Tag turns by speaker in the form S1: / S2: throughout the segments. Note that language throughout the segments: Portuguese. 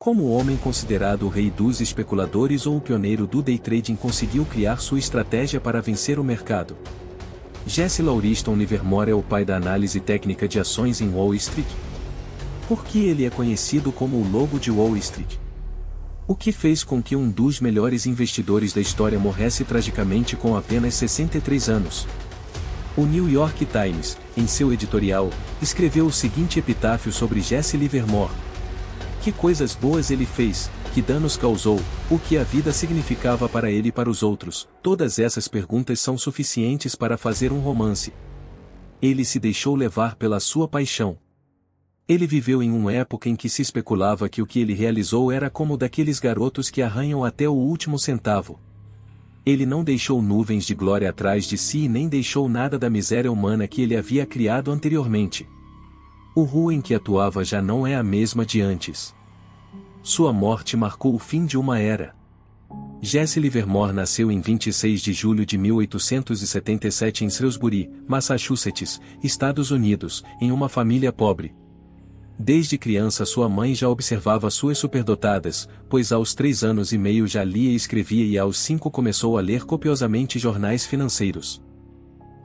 S1: Como o homem considerado o rei dos especuladores ou o pioneiro do day trading conseguiu criar sua estratégia para vencer o mercado? Jesse Lauriston Livermore é o pai da análise técnica de ações em Wall Street? Por que ele é conhecido como o Lobo de Wall Street? O que fez com que um dos melhores investidores da história morresse tragicamente com apenas 63 anos? O New York Times, em seu editorial, escreveu o seguinte epitáfio sobre Jesse Livermore: que coisas boas ele fez, que danos causou, o que a vida significava para ele e para os outros. Todas essas perguntas são suficientes para fazer um romance. Ele se deixou levar pela sua paixão. Ele viveu em uma época em que se especulava que o que ele realizou era como o daqueles garotos que arranham até o último centavo. Ele não deixou nuvens de glória atrás de si e nem deixou nada da miséria humana que ele havia criado anteriormente. A rua em que atuava já não é a mesma de antes. Sua morte marcou o fim de uma era. Jesse Livermore nasceu em 26 de julho de 1877 em Shrewsbury, Massachusetts, Estados Unidos, em uma família pobre. Desde criança sua mãe já observava suas superdotadas, pois aos 3 anos e meio já lia e escrevia e aos 5 começou a ler copiosamente jornais financeiros.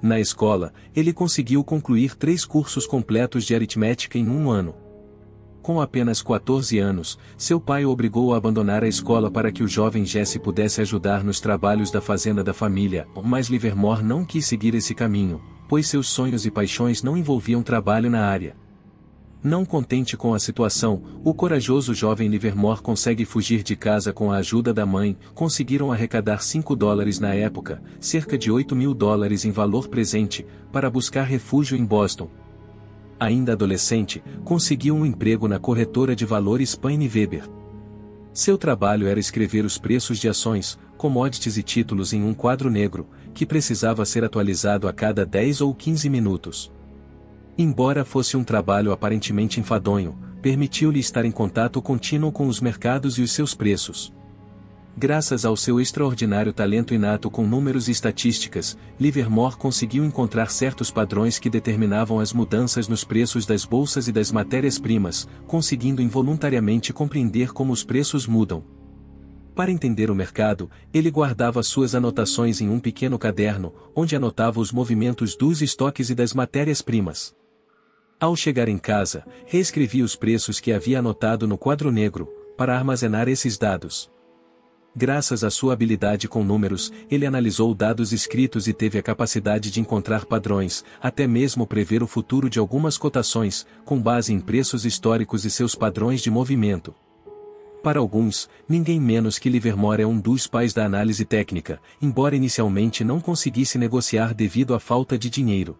S1: Na escola, ele conseguiu concluir 3 cursos completos de aritmética em um ano. Com apenas 14 anos, seu pai o obrigou a abandonar a escola para que o jovem Jesse pudesse ajudar nos trabalhos da fazenda da família, mas Livermore não quis seguir esse caminho, pois seus sonhos e paixões não envolviam trabalho na área. Não contente com a situação, o corajoso jovem Livermore consegue fugir de casa com a ajuda da mãe. Conseguiram arrecadar $5 na época, cerca de $8.000 em valor presente, para buscar refúgio em Boston. Ainda adolescente, conseguiu um emprego na corretora de valores Paine Weber. Seu trabalho era escrever os preços de ações, commodities e títulos em um quadro negro, que precisava ser atualizado a cada 10 ou 15 minutos. Embora fosse um trabalho aparentemente enfadonho, permitiu-lhe estar em contato contínuo com os mercados e os seus preços. Graças ao seu extraordinário talento inato com números e estatísticas, Livermore conseguiu encontrar certos padrões que determinavam as mudanças nos preços das bolsas e das matérias-primas, conseguindo involuntariamente compreender como os preços mudam. Para entender o mercado, ele guardava suas anotações em um pequeno caderno, onde anotava os movimentos dos estoques e das matérias-primas. Ao chegar em casa, reescrevia os preços que havia anotado no quadro negro, para armazenar esses dados. Graças à sua habilidade com números, ele analisou dados escritos e teve a capacidade de encontrar padrões, até mesmo prever o futuro de algumas cotações, com base em preços históricos e seus padrões de movimento. Para alguns, ninguém menos que Livermore é um dos pais da análise técnica, embora inicialmente não conseguisse negociar devido à falta de dinheiro.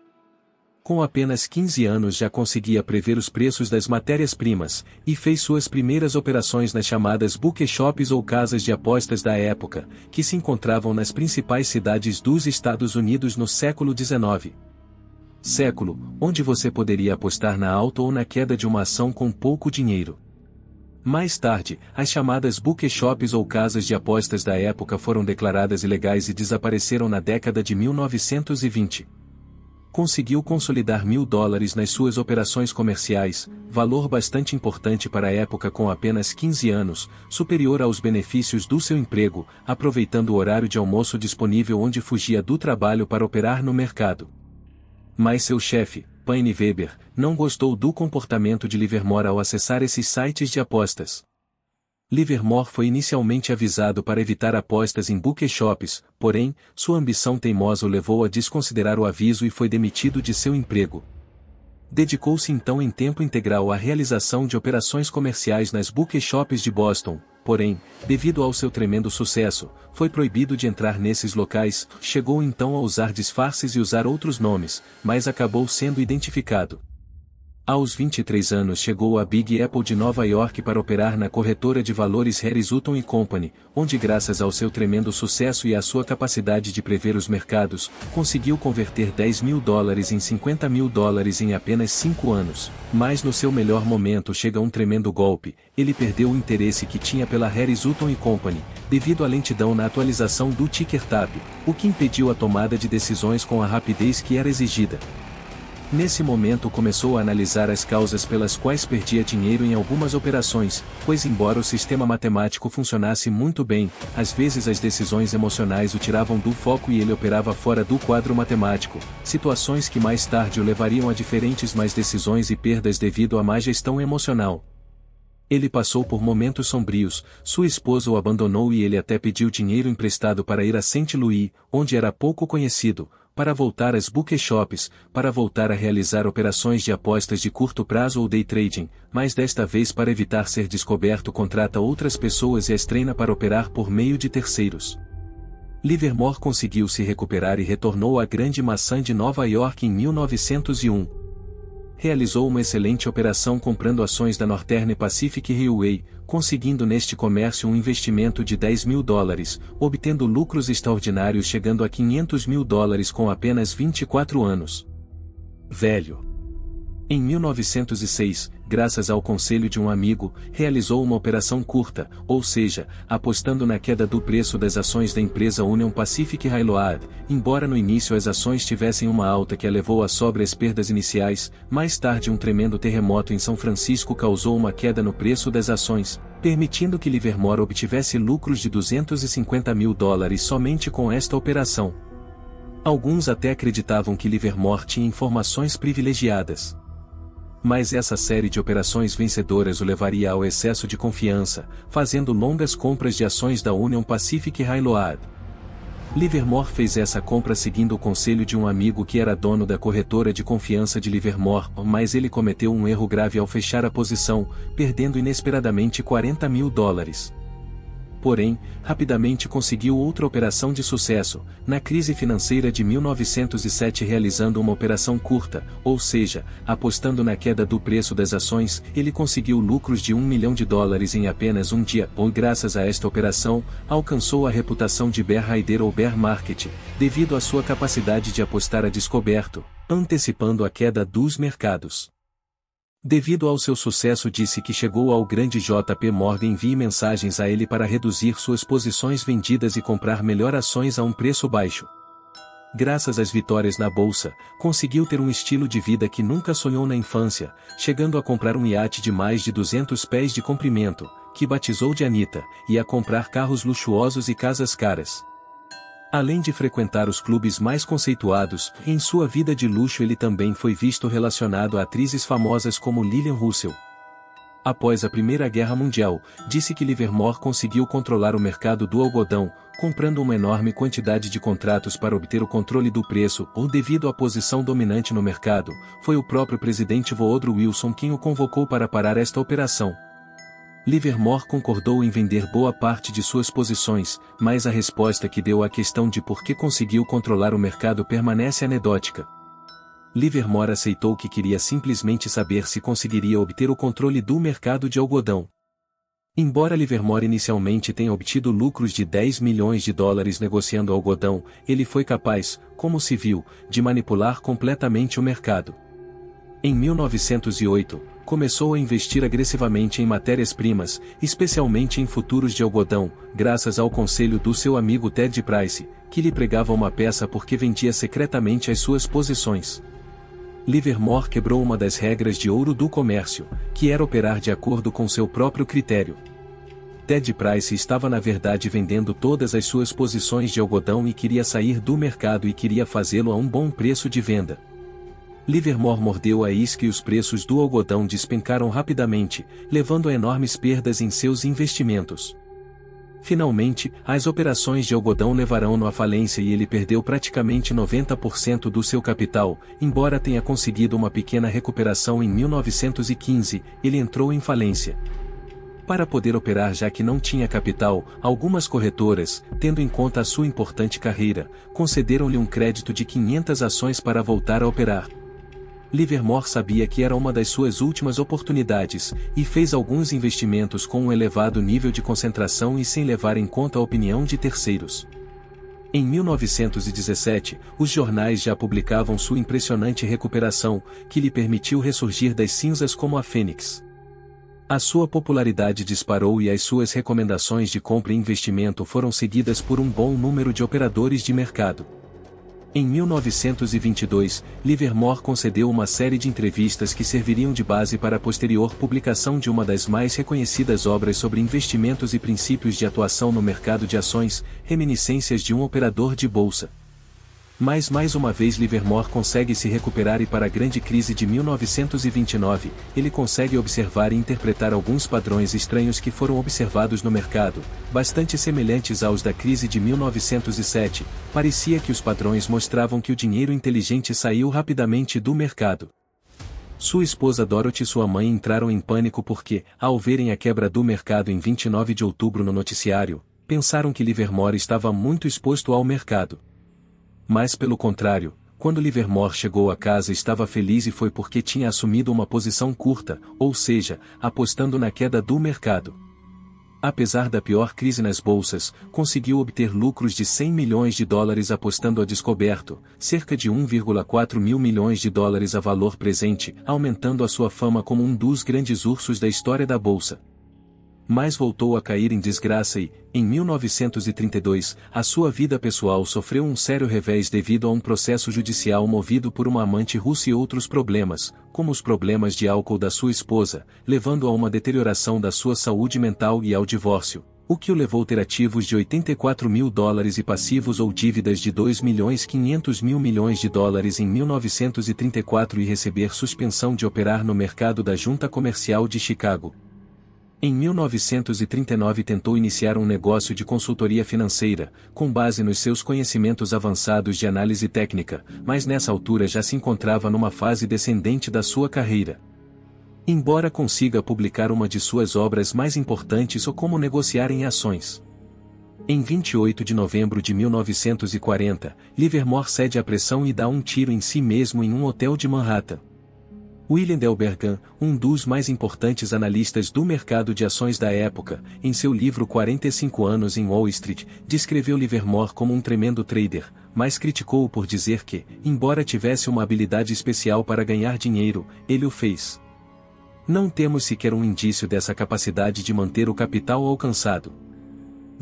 S1: Com apenas 15 anos já conseguia prever os preços das matérias-primas, e fez suas primeiras operações nas chamadas bookeshops ou casas de apostas da época, que se encontravam nas principais cidades dos Estados Unidos no século XIX. Século, onde você poderia apostar na alta ou na queda de uma ação com pouco dinheiro. Mais tarde, as chamadas bookeshops ou casas de apostas da época foram declaradas ilegais e desapareceram na década de 1920. Conseguiu consolidar $1.000 nas suas operações comerciais, valor bastante importante para a época com apenas 15 anos, superior aos benefícios do seu emprego, aproveitando o horário de almoço disponível onde fugia do trabalho para operar no mercado. Mas seu chefe, Paine Weber, não gostou do comportamento de Livermore ao acessar esses sites de apostas. Livermore foi inicialmente avisado para evitar apostas em bookeshops, porém, sua ambição teimosa o levou a desconsiderar o aviso e foi demitido de seu emprego. Dedicou-se então em tempo integral à realização de operações comerciais nas bookeshops de Boston, porém, devido ao seu tremendo sucesso, foi proibido de entrar nesses locais. Chegou então a usar disfarces e usar outros nomes, mas acabou sendo identificado. Aos 23 anos chegou à Big Apple de Nova York para operar na corretora de valores Harris Hutton Company, onde graças ao seu tremendo sucesso e à sua capacidade de prever os mercados, conseguiu converter $10.000 em $50.000 em apenas 5 anos. Mas no seu melhor momento chega um tremendo golpe. Ele perdeu o interesse que tinha pela Harris Hutton Company, devido à lentidão na atualização do ticker TAP, o que impediu a tomada de decisões com a rapidez que era exigida. Nesse momento começou a analisar as causas pelas quais perdia dinheiro em algumas operações, pois embora o sistema matemático funcionasse muito bem, às vezes as decisões emocionais o tiravam do foco e ele operava fora do quadro matemático, situações que mais tarde o levariam a diferentes más decisões e perdas devido à má gestão emocional. Ele passou por momentos sombrios, sua esposa o abandonou e ele até pediu dinheiro emprestado para ir a Saint Louis, onde era pouco conhecido, para voltar às bookshops, para voltar a realizar operações de apostas de curto prazo ou day trading, mas desta vez para evitar ser descoberto contrata outras pessoas e as treina para operar por meio de terceiros. Livermore conseguiu se recuperar e retornou à Grande Maçã de Nova York em 1901. Realizou uma excelente operação comprando ações da Northern Pacific Railway, conseguindo neste comércio um investimento de $10.000, obtendo lucros extraordinários chegando a $500.000 com apenas 24 anos. Velho. Em 1906, graças ao conselho de um amigo, realizou uma operação curta, ou seja, apostando na queda do preço das ações da empresa Union Pacific Railroad. Embora no início as ações tivessem uma alta que a levou a sóbrias perdas iniciais, mais tarde um tremendo terremoto em São Francisco causou uma queda no preço das ações, permitindo que Livermore obtivesse lucros de $250.000 somente com esta operação. Alguns até acreditavam que Livermore tinha informações privilegiadas. Mas essa série de operações vencedoras o levaria ao excesso de confiança, fazendo longas compras de ações da Union Pacific Railroad. Livermore fez essa compra seguindo o conselho de um amigo que era dono da corretora de confiança de Livermore, mas ele cometeu um erro grave ao fechar a posição, perdendo inesperadamente $40.000. Porém, rapidamente conseguiu outra operação de sucesso, na crise financeira de 1907 realizando uma operação curta, ou seja, apostando na queda do preço das ações, ele conseguiu lucros de $1 milhão em apenas um dia, ou graças a esta operação, alcançou a reputação de bear rider ou bear market, devido à sua capacidade de apostar a descoberto, antecipando a queda dos mercados. Devido ao seu sucesso disse que chegou ao grande JP Morgan envie mensagens a ele para reduzir suas posições vendidas e comprar melhor ações a um preço baixo. Graças às vitórias na bolsa, conseguiu ter um estilo de vida que nunca sonhou na infância, chegando a comprar um iate de mais de 200 pés de comprimento, que batizou de Anitta, e a comprar carros luxuosos e casas caras. Além de frequentar os clubes mais conceituados, em sua vida de luxo ele também foi visto relacionado a atrizes famosas como Lillian Russell. Após a Primeira Guerra Mundial, disse que Livermore conseguiu controlar o mercado do algodão, comprando uma enorme quantidade de contratos para obter o controle do preço, ou devido à posição dominante no mercado, foi o próprio presidente Woodrow Wilson quem o convocou para parar esta operação. Livermore concordou em vender boa parte de suas posições, mas a resposta que deu à questão de por que conseguiu controlar o mercado permanece anedótica. Livermore aceitou que queria simplesmente saber se conseguiria obter o controle do mercado de algodão. Embora Livermore inicialmente tenha obtido lucros de $10 milhões negociando algodão, ele foi capaz, como se viu, de manipular completamente o mercado. Em 1908, começou a investir agressivamente em matérias-primas, especialmente em futuros de algodão, graças ao conselho do seu amigo Ted Price, que lhe pregava uma peça porque vendia secretamente as suas posições. Livermore quebrou uma das regras de ouro do comércio, que era operar de acordo com seu próprio critério. Ted Price estava na verdade vendendo todas as suas posições de algodão e queria sair do mercado e queria fazê-lo a um bom preço de venda. Livermore mordeu a isca e os preços do algodão despencaram rapidamente, levando a enormes perdas em seus investimentos. Finalmente, as operações de algodão levarão-no à falência e ele perdeu praticamente 90% do seu capital, embora tenha conseguido uma pequena recuperação em 1915, ele entrou em falência. Para poder operar já que não tinha capital, algumas corretoras, tendo em conta a sua importante carreira, concederam-lhe um crédito de 500 ações para voltar a operar. Livermore sabia que era uma das suas últimas oportunidades, e fez alguns investimentos com um elevado nível de concentração e sem levar em conta a opinião de terceiros. Em 1917, os jornais já publicavam sua impressionante recuperação, que lhe permitiu ressurgir das cinzas como a fênix. A sua popularidade disparou e as suas recomendações de compra e investimento foram seguidas por um bom número de operadores de mercado. Em 1922, Livermore concedeu uma série de entrevistas que serviriam de base para a posterior publicação de uma das mais reconhecidas obras sobre investimentos e princípios de atuação no mercado de ações, Reminiscências de um Operador de Bolsa. Mas mais uma vez Livermore consegue se recuperar e para a grande crise de 1929, ele consegue observar e interpretar alguns padrões estranhos que foram observados no mercado, bastante semelhantes aos da crise de 1907, parecia que os padrões mostravam que o dinheiro inteligente saiu rapidamente do mercado. Sua esposa Dorothy e sua mãe entraram em pânico porque, ao verem a quebra do mercado em 29 de outubro no noticiário, pensaram que Livermore estava muito exposto ao mercado. Mas pelo contrário, quando Livermore chegou a casa estava feliz e foi porque tinha assumido uma posição curta, ou seja, apostando na queda do mercado. Apesar da pior crise nas bolsas, conseguiu obter lucros de 100 milhões de dólares apostando a descoberto, cerca de 1,4 mil milhões de dólares a valor presente, aumentando a sua fama como um dos grandes ursos da história da bolsa. Mas voltou a cair em desgraça e, em 1932, a sua vida pessoal sofreu um sério revés devido a um processo judicial movido por uma amante russa e outros problemas, como os problemas de álcool da sua esposa, levando a uma deterioração da sua saúde mental e ao divórcio, o que o levou a ter ativos de 84 mil dólares e passivos ou dívidas de 2.500.000 milhões de dólares em 1934 e receber suspensão de operar no mercado da Junta Comercial de Chicago. Em 1939 tentou iniciar um negócio de consultoria financeira, com base nos seus conhecimentos avançados de análise técnica, mas nessa altura já se encontrava numa fase descendente da sua carreira. Embora consiga publicar uma de suas obras mais importantes ou Como Negociar em Ações. Em 28 de novembro de 1940, Livermore cede à pressão e dá um tiro em si mesmo em um hotel de Manhattan. William Delbergan, um dos mais importantes analistas do mercado de ações da época, em seu livro 45 anos em Wall Street, descreveu Livermore como um tremendo trader, mas criticou-o por dizer que, embora tivesse uma habilidade especial para ganhar dinheiro, ele o fez. Não temos sequer um indício dessa capacidade de manter o capital alcançado.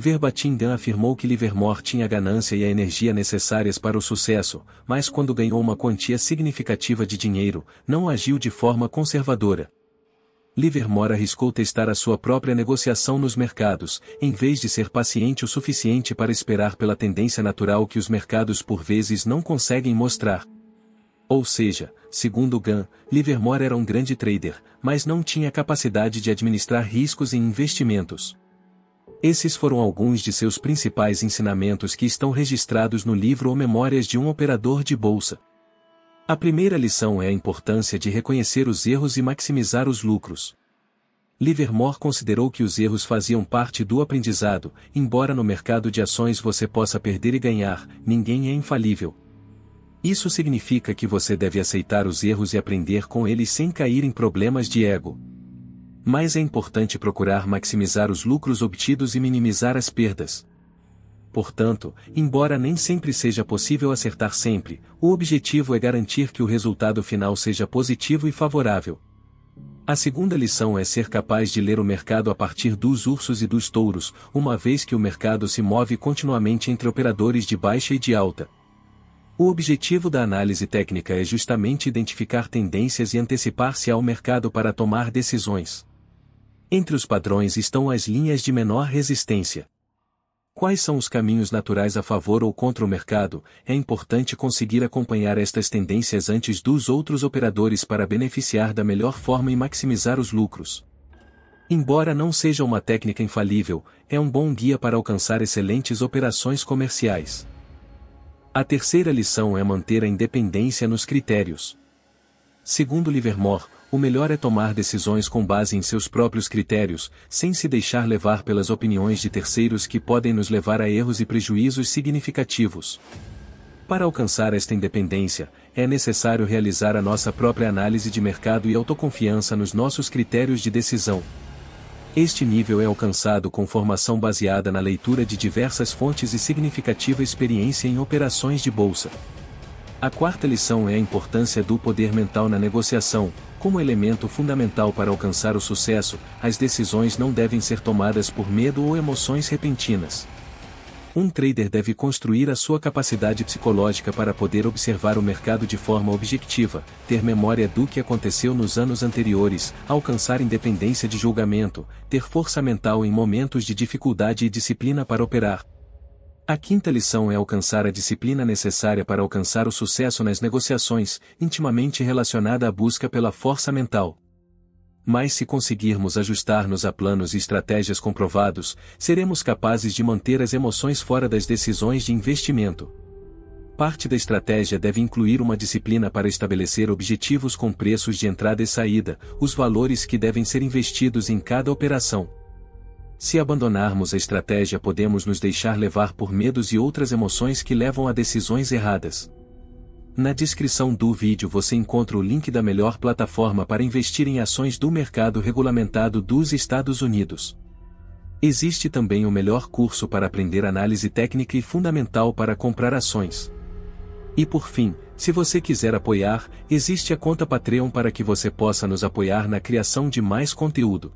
S1: Verbatim Gunn afirmou que Livermore tinha a ganância e a energia necessárias para o sucesso, mas quando ganhou uma quantia significativa de dinheiro, não agiu de forma conservadora. Livermore arriscou testar a sua própria negociação nos mercados, em vez de ser paciente o suficiente para esperar pela tendência natural que os mercados por vezes não conseguem mostrar. Ou seja, segundo Gunn, Livermore era um grande trader, mas não tinha capacidade de administrar riscos em investimentos. Esses foram alguns de seus principais ensinamentos que estão registrados no livro ou Memórias de um Operador de Bolsa. A primeira lição é a importância de reconhecer os erros e maximizar os lucros. Livermore considerou que os erros faziam parte do aprendizado, embora no mercado de ações você possa perder e ganhar, ninguém é infalível. Isso significa que você deve aceitar os erros e aprender com eles sem cair em problemas de ego. Mas é importante procurar maximizar os lucros obtidos e minimizar as perdas. Portanto, embora nem sempre seja possível acertar sempre, o objetivo é garantir que o resultado final seja positivo e favorável. A segunda lição é ser capaz de ler o mercado a partir dos ursos e dos touros, uma vez que o mercado se move continuamente entre operadores de baixa e de alta. O objetivo da análise técnica é justamente identificar tendências e antecipar-se ao mercado para tomar decisões. Entre os padrões estão as linhas de menor resistência. Quais são os caminhos naturais a favor ou contra o mercado? É importante conseguir acompanhar estas tendências antes dos outros operadores para beneficiar da melhor forma e maximizar os lucros. Embora não seja uma técnica infalível, é um bom guia para alcançar excelentes operações comerciais. A terceira lição é manter a independência nos critérios. Segundo Livermore, o melhor é tomar decisões com base em seus próprios critérios, sem se deixar levar pelas opiniões de terceiros que podem nos levar a erros e prejuízos significativos. Para alcançar esta independência, é necessário realizar a nossa própria análise de mercado e autoconfiança nos nossos critérios de decisão. Este nível é alcançado com formação baseada na leitura de diversas fontes e significativa experiência em operações de bolsa. A quarta lição é a importância do poder mental na negociação. Como elemento fundamental para alcançar o sucesso, as decisões não devem ser tomadas por medo ou emoções repentinas. Um trader deve construir a sua capacidade psicológica para poder observar o mercado de forma objetiva, ter memória do que aconteceu nos anos anteriores, alcançar independência de julgamento, ter força mental em momentos de dificuldade e disciplina para operar. A quinta lição é alcançar a disciplina necessária para alcançar o sucesso nas negociações, intimamente relacionada à busca pela força mental. Mas se conseguirmos ajustar-nos a planos e estratégias comprovados, seremos capazes de manter as emoções fora das decisões de investimento. Parte da estratégia deve incluir uma disciplina para estabelecer objetivos com preços de entrada e saída, os valores que devem ser investidos em cada operação. Se abandonarmos a estratégia, podemos nos deixar levar por medos e outras emoções que levam a decisões erradas. Na descrição do vídeo você encontra o link da melhor plataforma para investir em ações do mercado regulamentado dos Estados Unidos. Existe também o melhor curso para aprender análise técnica e fundamental para comprar ações. E por fim, se você quiser apoiar, existe a conta Patreon para que você possa nos apoiar na criação de mais conteúdo.